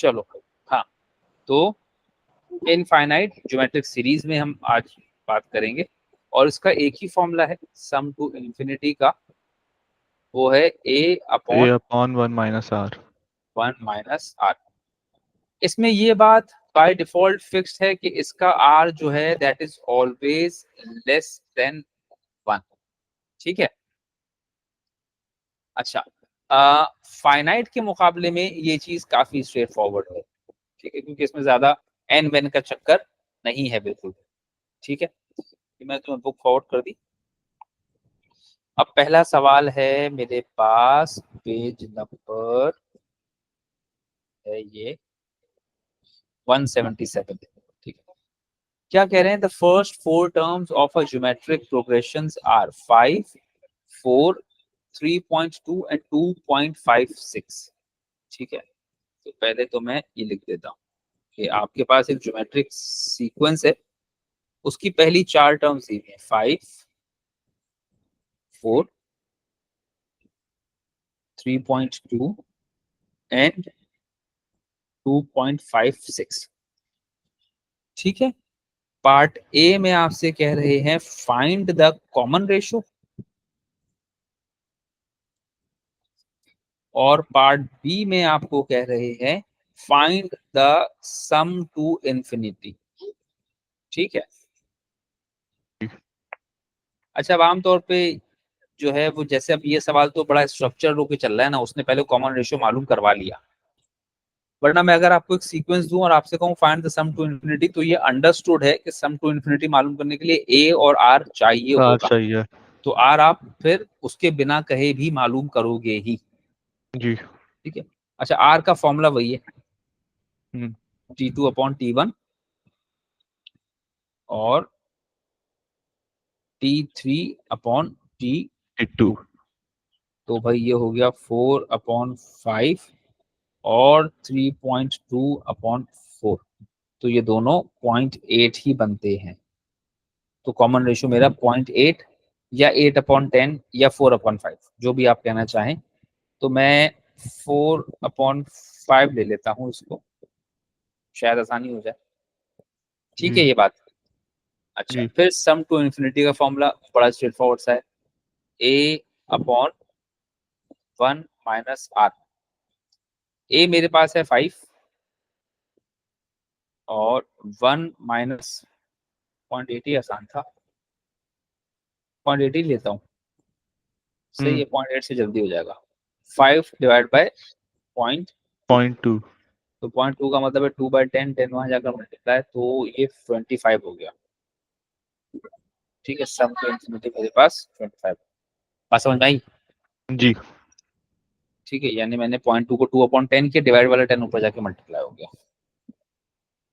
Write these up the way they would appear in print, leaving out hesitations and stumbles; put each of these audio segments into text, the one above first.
चलो हाँ, तो इनफाइनाइट ज्योमेट्रिक सीरीज में हम आज बात करेंगे और इसका एक ही फॉर्मूला है सम टू इंफिनिटी का, वो है ए ए अपॉन अपॉन 1 - r। 1 - r। इसमें ये बात बाय डिफॉल्ट फिक्स्ड है कि इसका आर जो है that is always less than 1। ठीक है। अच्छा, फाइनाइट के मुकाबले में ये चीज काफी स्ट्रेट फॉरवर्ड है। ठीक है, क्योंकि इसमें ज्यादा एन वेन का चक्कर नहीं है बिल्कुल। ठीक है, मैं तुम्हें बुक फॉरवर्ड कर दी। अब पहला सवाल है मेरे पास, पेज नंबर है ये 177। ठीक है, क्या कह रहे हैं? The first four terms of a geometric progressions are 5, 4, 3.2 and 2.56। ठीक है, तो पहले तो मैं ये लिख देता हूँ कि आपके पास एक ज्योमेट्रिक सीक्वेंस है, उसकी पहली चार टर्म्स दी हुई है 5, 4, 3.2 एंड 2.56। ठीक है, पार्ट ए में आपसे कह रहे हैं फाइंड द कॉमन रेशो, और पार्ट बी में आपको कह रहे हैं find the sum to infinity. ठीक है। अच्छा, अब आमतौर पे जो है वो, जैसे अब ये सवाल तो बड़ा स्ट्रक्चर होके चल रहा है ना, उसने पहले कॉमन रेशियो मालूम करवा लिया, वरना मैं अगर आपको एक सीक्वेंस दूं और आपसे कहूं find the sum to infinity, तो ये अंडरस्टूड है कि सम टू इंफिनिटी मालूम करने के लिए ए और आर चाहिए आर होगा। चाहिए। तो आर आप फिर उसके बिना कहे भी मालूम करोगे ही। जी। ठीक है। अच्छा, आर का फॉर्मूला वही है हम्म। T2/T1 और T3/T2। T2। तो भाई ये हो गया 4/5 और 3.2/4। तो ये दोनों 0.8 ही बनते हैं। तो कॉमन रेशियो मेरा 0.8 या 8/10 या 4/5, जो भी आप कहना चाहें। तो मैं 4/5 ले लेता हूँ इसको, शायद आसानी हो जाए। ठीक जी। है, ये बात। अच्छा, जी। फिर सम टू इन्फिनिटी का फॉर्मूला बड़ा स्ट्रेट फॉरवर्ड सा है, ए अपॉन 1 - r। ए मेरे पास है 5 और 1 - 0.8 ही आसान था, 0.8 ही लेता हूँ। सही हम्म। है, 0.8 से जल्दी हो जाएगा। 5 डिवाइड बाय 0.2। 0.2। तो 0.2 का मतलब है 2/10, 10 वहां जाकर मल्टीप्लाई, तो ये 25 हो गया। ठीक है, सम टू इंफिनिटी मेरे पास 25। बात समझ में आई? जी। ठीक है, यानी मैंने 0.2 को 2/10 किया, डिवाइड वाला 10 ऊपर जाके मल्टीप्लाई हो गया।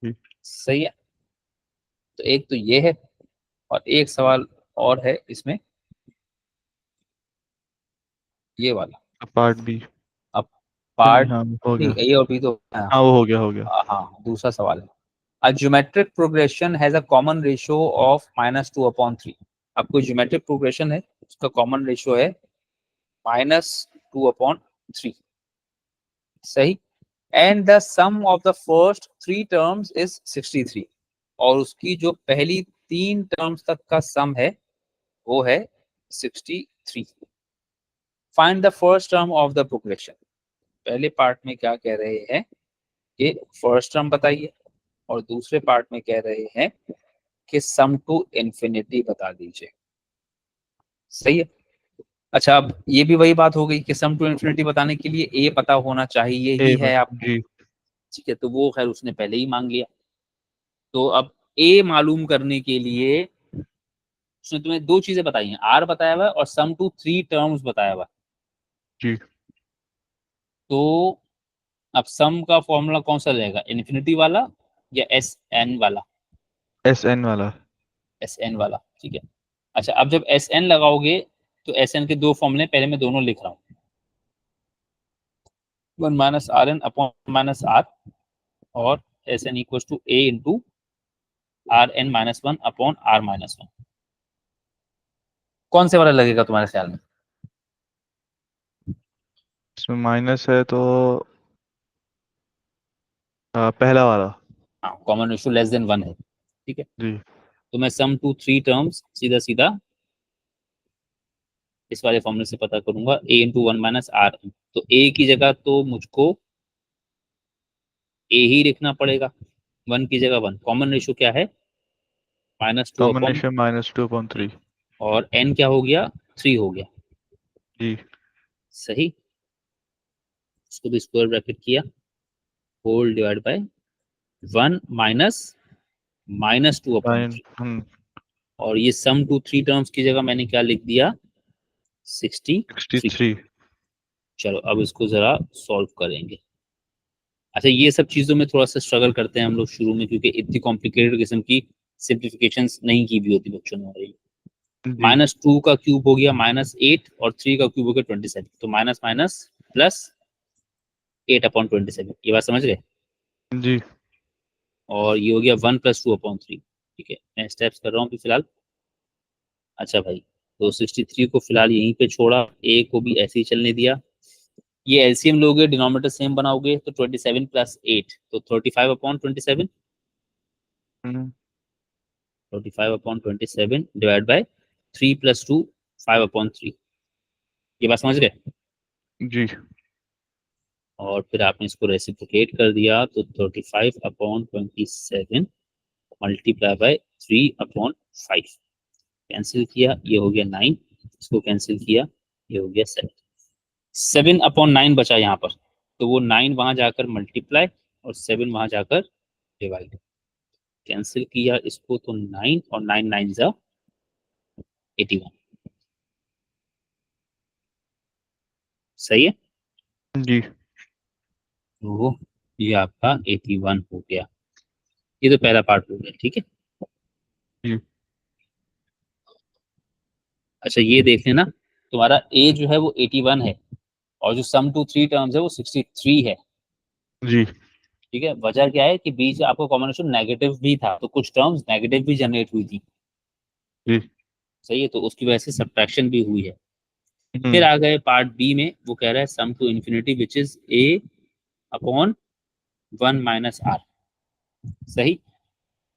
जी। सही है। तो एक तो ये है, और एक सवाल और है इसमें, ये वाला। Part B. अब नहीं, पार्ट, हाँ हो नहीं गया। ए और बी तो हाँ। हाँ वो हो गया, हो गया। हाँ, दूसरा सवाल है, a geometric progression has a common ratio of -2/3। अब कोई ज्योमेट्रिक प्रोग्रेशन है, उसका कॉमन रेशियो है -2/3। सही। And the sum of the first three terms is 63, और उसकी जो पहली तीन टर्म्स तक का सम है वो है 63। Find the first term of the progression. पहले पार्ट में क्या कह रहे हैं कि फर्स्ट टर्म बताइए, और दूसरे पार्ट में कह रहे हैं कि सम टू इंफिनिटी बता दीजिए। सही है। अच्छा, अब ये भी वही बात हो गई कि सम टू इंफिनिटी बताने के लिए ए पता होना चाहिए ए ही में। है आपको। जी। ठीक है, तो वो खैर उसने पहले ही मांग लिया। तो अब ए मालूम करने के लिए उसने तुम्हें दो चीजें बताई हैं, आर बताया हुआ है और सम टू थ्री टर्म्स बताया हुआ है। जी। तो अब सम का फॉर्मूला कौन सा रहेगा, इन्फिनिटी वाला या एस एन वाला? एस एन वाला। एस एन वाला। ठीक है। अच्छा, अब जब एस एन लगाओगे तो एस एन के दो फॉर्मूले, पहले मैं दोनों लिख रहा हूँ, 1 - RN/-R और S N equal to a into RN-1/R-1। कौन से वाला लगेगा तुम्हारे ख्याल में? इसमें माइनस है तो पहला वाला। हाँ, कॉमन रेशियो लेस देन 1 है, ठीक है। जी। तो मैं सम टू थ्री टर्म्स सीधा सीधा इस वाले फॉर्मूले से पता करूंगा, a into one minus R. तो a की जगह तो मुझको a ही लिखना पड़ेगा, 1 की जगह 1। कॉमन रेशियो क्या है? -2 अपॉन, कॉम्बिनेशन -2/3। और n क्या हो गया? 3 हो गया, जी। सही। इसको भी स्क्वायर ब्रैकेट किया, whole divide by 1 minus -2 upon nine. 3। और ये सम टू थ्री टर्म्स की जगह मैंने क्या लिख दिया? 63। 63। चलो अब इसको जरा सॉल्व करेंगे। अच्छा, ये सब चीजों में थोड़ा सा स्ट्रगल करते हैं हम लोग शुरू में, क्योंकि इतनी कॉम्प्लिकेटेड किस्म की सिंप्लीफिकेशंस नहीं की भी होती बच्चों ने हमारी। जी। -2 का क्यूब हो गया -8, और 3 का क्यूब हो गया 27। तो माइनस माइनस प्लस 8/27, ये बात समझ गए? जी। और ये हो गया 1 + 2/3। ठीक है, मैं स्टेप्स कर रहा हूँ अभी फिलहाल। अच्छा भाई, तो 63 को फिलहाल यहीं पे छोड़ा, ए को भी ऐसे ही चलने दिया। ये एलसीएम लोगे, डिनोमिनेटर सेम बनाओगे, तो 27 + 8 तो 35/27। हम्म, 35/27 डिवाइड बाय 3 + 2 5/3। ये बात समझ गए? जी। और फिर आपने इसको रेसिप्रोकेट कर दिया, तो 35/27 मल्टीप्लाई बाय 3/5। कैंसिल किया, ये हो गया 9। इसको कैंसिल किया, ये हो गया 7। 7/9 बचा यहाँ पर, तो वो 9 वहां जाकर मल्टीप्लाई, और 7 वहां जाकर डिवाइड। कैंसिल किया इसको, तो 9 और 9 9 जा 81। सही है। जी। तो ये आपका 81 हो गया। ये तो पहला पार्ट हो गया, ठीक है। जी। अच्छा, ये देख लेना, तुम्हारा ए जो है वो 81 है, और जो सम टू थ्री टर्म्स है वो 63 है। जी। ठीक है, वजह क्या है कि बीच आपको कॉम्बिनेशन नेगेटिव भी था, तो कुछ टर्म्स नेगेटिव भी जनरेट हुई थी। जी। सही है, तो उसकी वजह से सब्ट्रैक्शन भी हुई है। फिर हम्म। आ गए पार्ट बी में, वो कह रहा है sum to infinity which is a/1 - r। सही।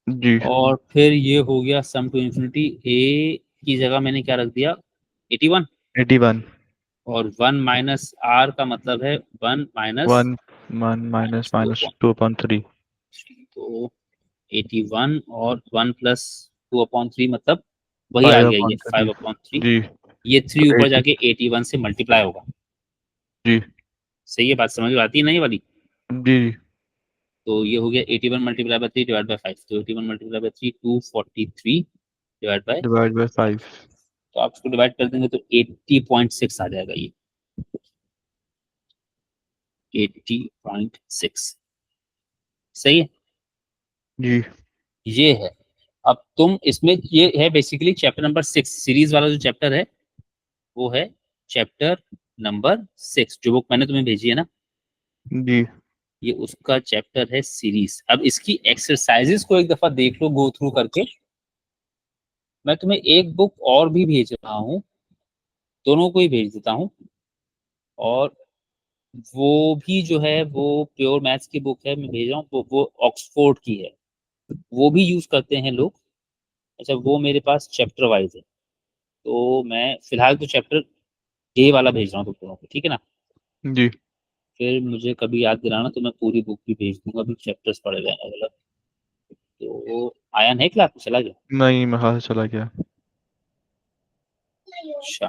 जी। और फिर ये हो गया सम टू इन्फिनिटी, ए की जगह मैंने क्या रख दिया? 81। 81। और 1 - r का मतलब है 1 minus 1 1 minus minus two minus 2/3। तो 81, और 1 + 2/3 मतलब वही आ गया, ये 5/3। 5/3। जी। ये 3 तो ऊपर 80। जाके 81 से मल्टीप्लाई होगा। जी। सही है, बात समझ में आती है ना ये वाली? जी। तो ये हो गया 81 मल्टीप्लाई बाय 3 डिवाइड बाय 5। तो 81 multiply by 3 243 divide by divide by 5। 5। तो आप इसको डिवाइड कर देंगे तो 80.6 आ जाएगा, ये 80.6। सही है, जी। ये है। अब तुम इसमें, ये है बेसिकली चैप्टर नंबर 6, सीरीज वाला जो चैप्टर है वो है चैप्टर नंबर 6, जो बुक मैंने तुम्हें भेजी है ना, जी। ये उसका चैप्टर है सीरीज। अब इसकी एक्सरसाइजेस को एक दफा देख लो, गो थ्रू करके। मैं तुम्हें एक बुक और भी भेज रहा हूँ, दोनों को ही भेज देता हूँ। और वो भी जो है वो प्योर मैथ्स की बुक है, मैं भेज रहा हूँ, वो ऑक्सफोर्ड की है, वो भी यूज करते हैं लोग। अच्छा, वो मेरे पास चैप्टर वाइज है, तो मैं फिलहाल तो चैप्टर ये वाला भेज रहा हूँ तुम दोनों को, ठीक है ना। जी। फिर मुझे कभी याद दिलाना, तो मैं पूरी बुक भी भेज दूंगा, अभी चैप्टर्स पढ़े गए अलग अलग। तो आया नहीं, क्लास में चला गया? नहीं, मैं हाथ चला गया। अच्छा,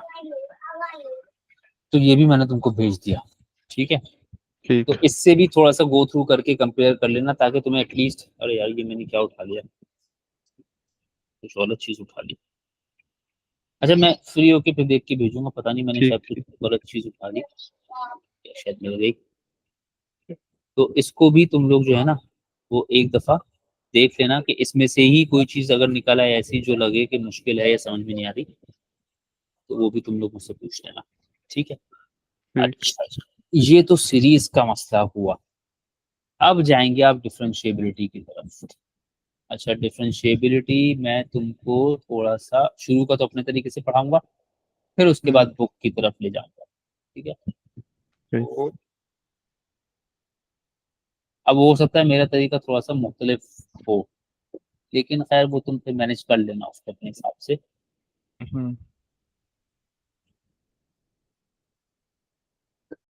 तो ये भी मैंने तुमको भेज दिया, ठीक है। ठीक। तो इससे भी थोड़ा सा गो थ्रू करके कंपेयर कर लेना, ताकि तुम्हें एटलीस्ट, अरे यार ये मैंने क्या उठा लिया, कुछ गलत चीज उठा ली। अच्छा, मैं फ्री होके फिर देख के भेजूंगा, पता नहीं मैंने शायद ठीक। कुछ गलत चीज उठा ली, या शायद मिल गई। तो इसको भी तुम लोग जो है ना, वो एक दफा देख लेना कि इसमें से ही कोई चीज अगर निकल आए ऐसी जो लगे कि मुश्किल है या समझ में नहीं आ रही, तो वो भी तुम लोग मुझसे पूछ लेना, ठीक है। ठीक। अच्छा, ये तो सीरीज का मसला हुआ। अब जाएंगे आप डिफरेंशिएबिलिटी की तरफ। अच्छा, डिफरेंशिएबिलिटी मैं तुमको थोड़ा सा शुरू का तो अपने तरीके से पढ़ाऊंगा, फिर उसके हम्म। बाद बुक की तरफ ले जाऊंगा, ठीक है। ठीक। तो अब हो सकता है मेरा तरीका थोड़ा सा मुख्तलिफ हो, लेकिन खैर वो तुम फिर मैनेज कर लेना उसको अपने हिसाब से। हम्म